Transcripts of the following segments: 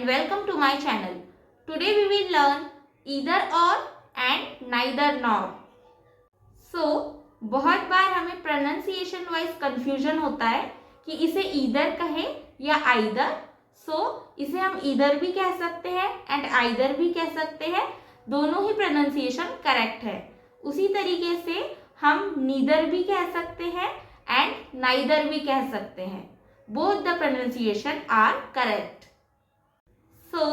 and welcome to my channel. Today we will learn either or and neither nor. So बहुत बार हमें pronunciation wise confusion होता है कि इसे either कहे या either. So इसे हम either भी कह सकते हैं and either भी कह सकते हैं. दोनों ही pronunciation correct है. उसी तरीके से हम neither भी कह सकते हैं and neither भी कह सकते हैं. Both the pronunciation are correct. So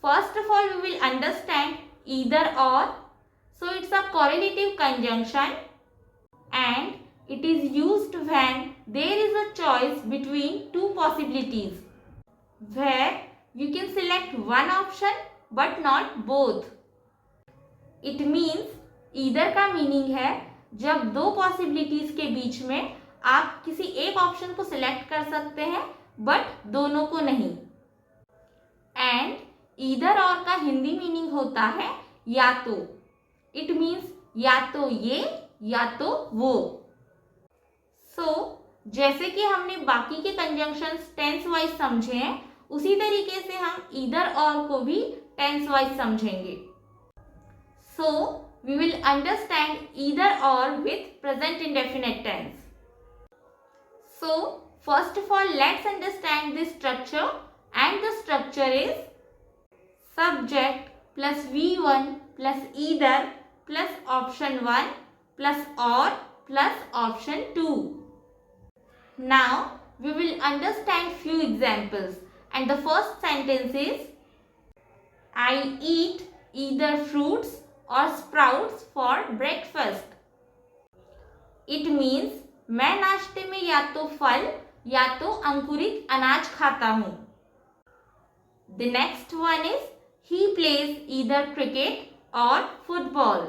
first of all we will understand either or. So it's a correlative conjunction and it is used when there is a choice between two possibilities where you can select one option but not both. It means either का meaning है जब दो possibilities के बीच में आप किसी एक option को सिलेक्ट कर सकते हैं बट दोनों को नहीं. एंड ईदर और का हिंदी मीनिंग होता है या तो. इट मीन्स या तो ये या तो वो. सो जैसे कि हमने बाकी के कंजंक्शंस टेंस वाइज समझे हैं उसी तरीके से हम ईदर और को भी टेंस वाइज समझेंगे. So we will understand either और with present indefinite tense. So first of all let's understand this structure, and the structure is subject plus V1 plus either plus option 1 plus or plus option 2. Now we will understand few examples, and the first sentence is I eat either fruits or sprouts for breakfast. It means मैं नाश्ते में या तो फल या तो अंकुरित अनाज खाता हूँ. The next one is he plays either cricket or football.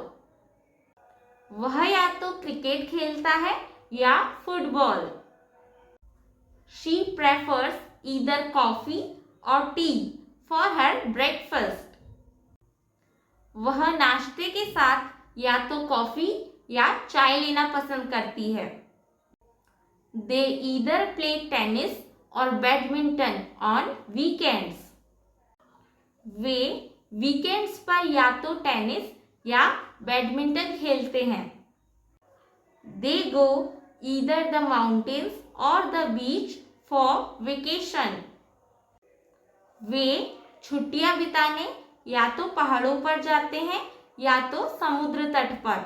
वह या तो क्रिकेट खेलता है या football. She prefers either coffee or tea for her breakfast. वह नाश्ते के साथ या तो कॉफी या चाय लेना पसंद करती है. They either play tennis or badminton on weekends. Way weekends पर या तो टेनिस या बैडमिंटन खेलते हैं. They go either the mountains or the beach for vacation. वे छुट्टियां बिताने या तो पहाड़ों पर जाते हैं या तो समुद्र तट पर.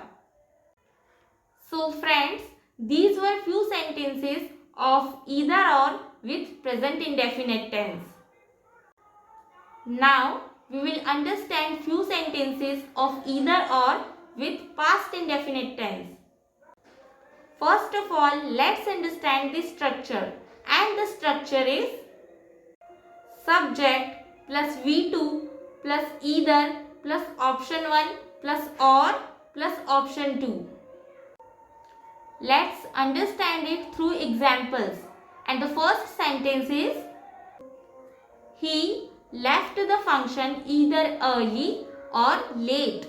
So friends, these were few sentences of either or with present indefinite tense. Now we will understand few sentences of either or with past indefinite tense. First of all, let's understand the structure, and the structure is subject plus V2 plus either plus option 1 plus or plus option 2. Let's understand it through examples, and the first sentence is he left the function either early or late.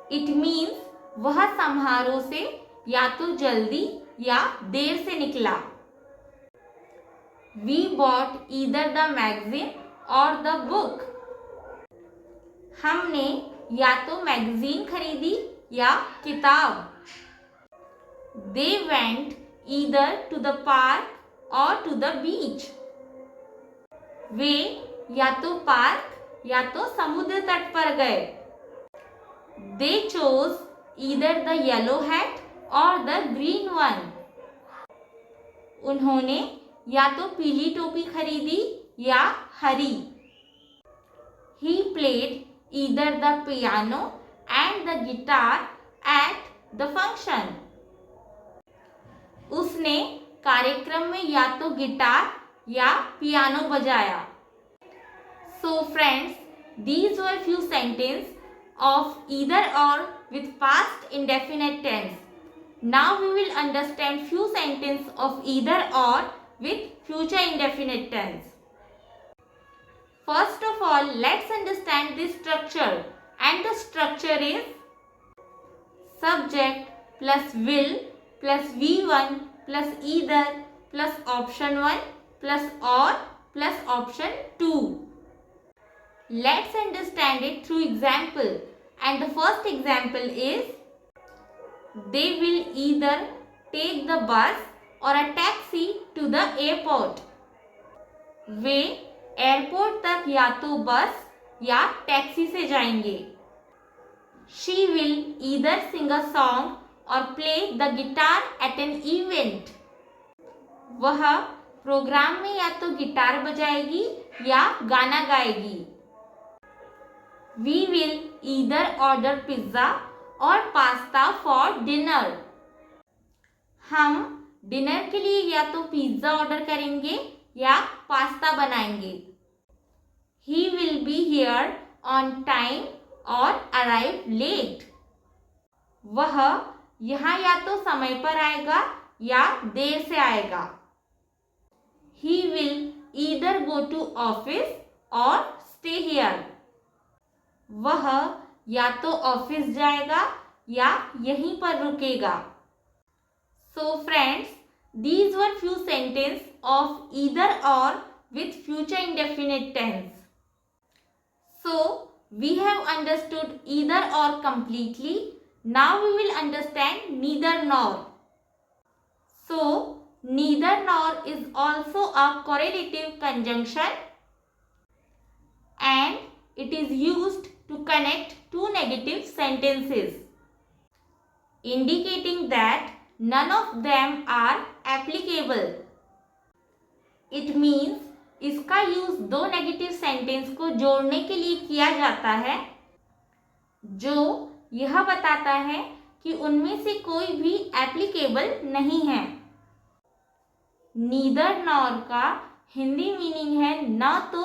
It means वह समारोह से या तो जल्दी या देर से निकला. We bought either the magazine or the book. हमने या तो मैगजीन खरीदी या किताब. They went either to the park or to the beach. वे या तो पार्क या तो समुद्र तट पर गए. They chose either the yellow hat or the green one. उन्होंने या तो पीली टोपी खरीदी या हरी. He played either the piano and the guitar at the function. उसने कार्यक्रम में या तो गिटार या पियानो बजाया. So friends, these were few sentences of either or with past indefinite tense. Now we will understand few sentences of either or with future indefinite tense. First of all, let's understand the structure, and the structure is subject plus will plus V1 plus either plus option 1 plus or plus option 2. Let's understand it through example. And the first example is, they will either take the bus or a taxi to the airport. Way airport तक या तो बस या taxi से जाएंगे. She will either sing a song or play the guitar at an event. वह programme में या तो गिटार बजाएगी या गाना गाएगी. We will either order pizza or pasta for dinner. हम डिनर के लिए या तो पिज्जा ऑर्डर करेंगे या पास्ता बनाएंगे. He will be here on time or arrive late. वह यहाँ या तो समय पर आएगा या देर से आएगा. He will either go to office or stay here. वह या तो ऑफिस जाएगा या यहीं पर रुकेगा. So friends, these were few sentences of either or with future indefinite tense. So we have understood either or completely. Now we will understand neither nor. So neither nor is also a correlative conjunction and it is used to connect two negative sentences, indicating that none of them are applicable. It means इसका use दो negative sentence को जोड़ने के लिए किया जाता है जो यह बताता है कि उनमें से कोई भी एप्लीकेबल नहीं है. नीदर नॉर का हिंदी मीनिंग है न तो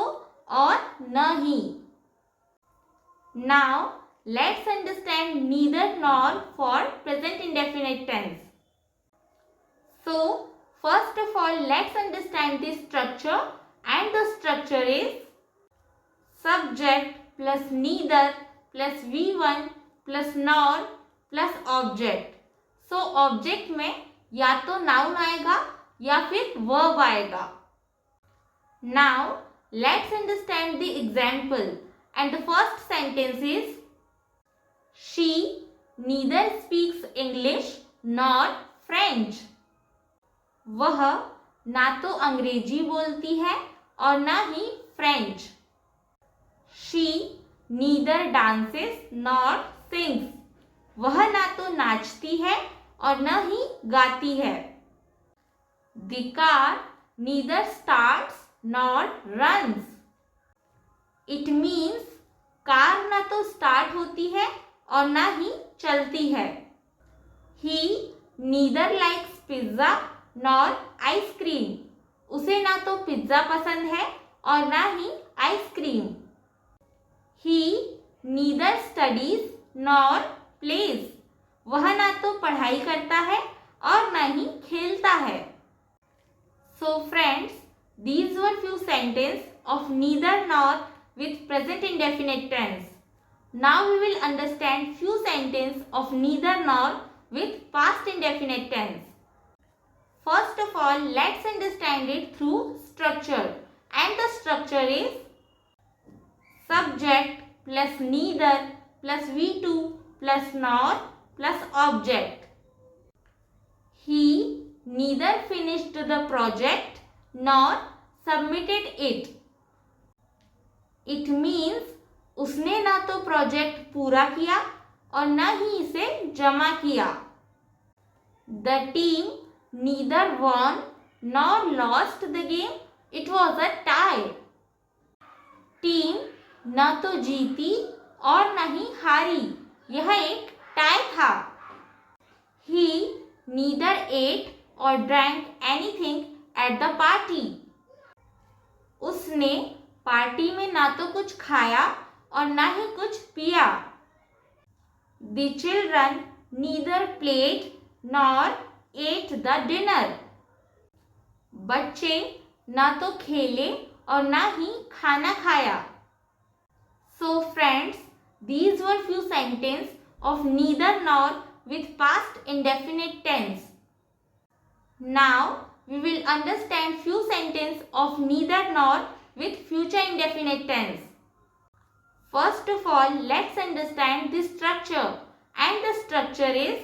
और न ही. Now let's understand neither nor for present indefinite tense. So first of all, let's understand the structure, and the structure is subject plus neither plus V1 plus nor plus object. So object में या तो noun आएगा या फिर verb आएगा. Now let's understand the example, and the first sentence is, she neither speaks English nor French. वह ना तो अंग्रेजी बोलती है और ना ही French. She neither dances nor sings. वह ना तो नाचती है और न ही गाती है. The car neither starts nor runs. It means car ना तो स्टार्ट होती है और ना ही चलती है. He neither likes pizza nor ice cream. उसे ना तो पिज्जा पसंद है और ना ही ice cream. He neither studies nor plays. वह ना तो पढ़ाई करता है और ना ही खेलता है. So friends, these were few sentences of neither nor with present indefinite tense. Now we will understand few sentences of neither nor with past indefinite tense. First of all, let's understand it through structure, and the structure is subject plus neither plus V2 plus nor plus object. He neither finished the project nor submitted it. It means उसने ना तो project पूरा किया और ना ही इसे जमा किया. The team neither won nor lost the game. It was a tie. Team न तो जीती और न ही हारी. यह एक टाई था. He neither ate or drank anything at the party. उसने पार्टी में ना तो कुछ खाया और ना ही कुछ पिया. The children neither played nor ate the dinner. बच्चे ना तो खेले और ना ही खाना खाया. So friends, these were few sentences of neither nor with past indefinite tense. Now we will understand few sentences of neither nor with future indefinite tense. First of all, let's understand the structure, and the structure is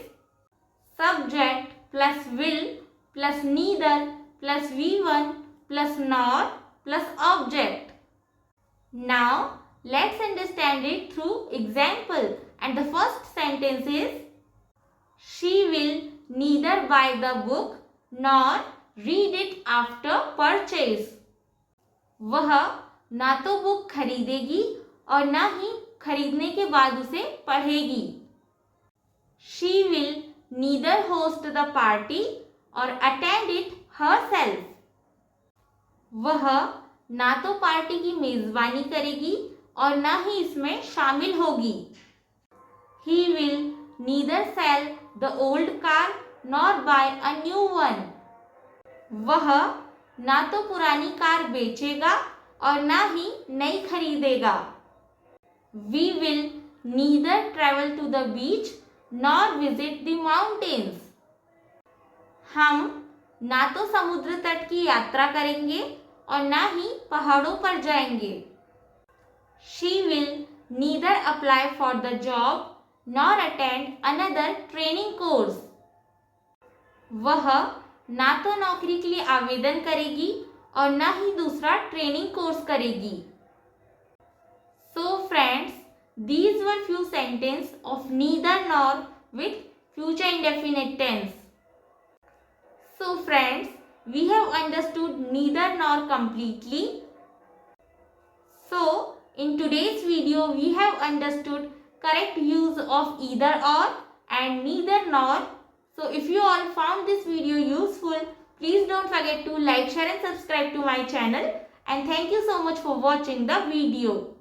subject plus will plus neither plus V1 plus nor plus object. Now let's understand it through example, and the first sentence is she will neither buy the book nor read it after purchase. वह ना तो book खरीदेगी और ना ही खरीदने के बाद उसे पढ़ेगी. She will neither host the party or attend it herself. वह ना तो पार्टी की मेजबानी करेगी और ना ही इसमें शामिल होगी. He will neither sell the old car nor buy a new one. वह ना तो पुरानी कार बेचेगा और ना ही नई खरीदेगा. We will neither travel to the beach nor visit the mountains. हम ना तो समुद्र तट की यात्रा करेंगे और ना ही पहाड़ों पर जाएंगे. She will neither apply for the job nor attend another training course. वह ना तो नौकरी के लिए आवेदन करेगी और ना ही दूसरा ट्रेनिंग कोर्स करेगी. So friends, these were few sentences of neither nor with future indefinite tense. So friends, we have understood neither nor completely. So in today's video we have understood correct use of either or and neither nor. So if you all found this video useful, please don't forget to like, share and subscribe to my channel, and thank you so much for watching the video.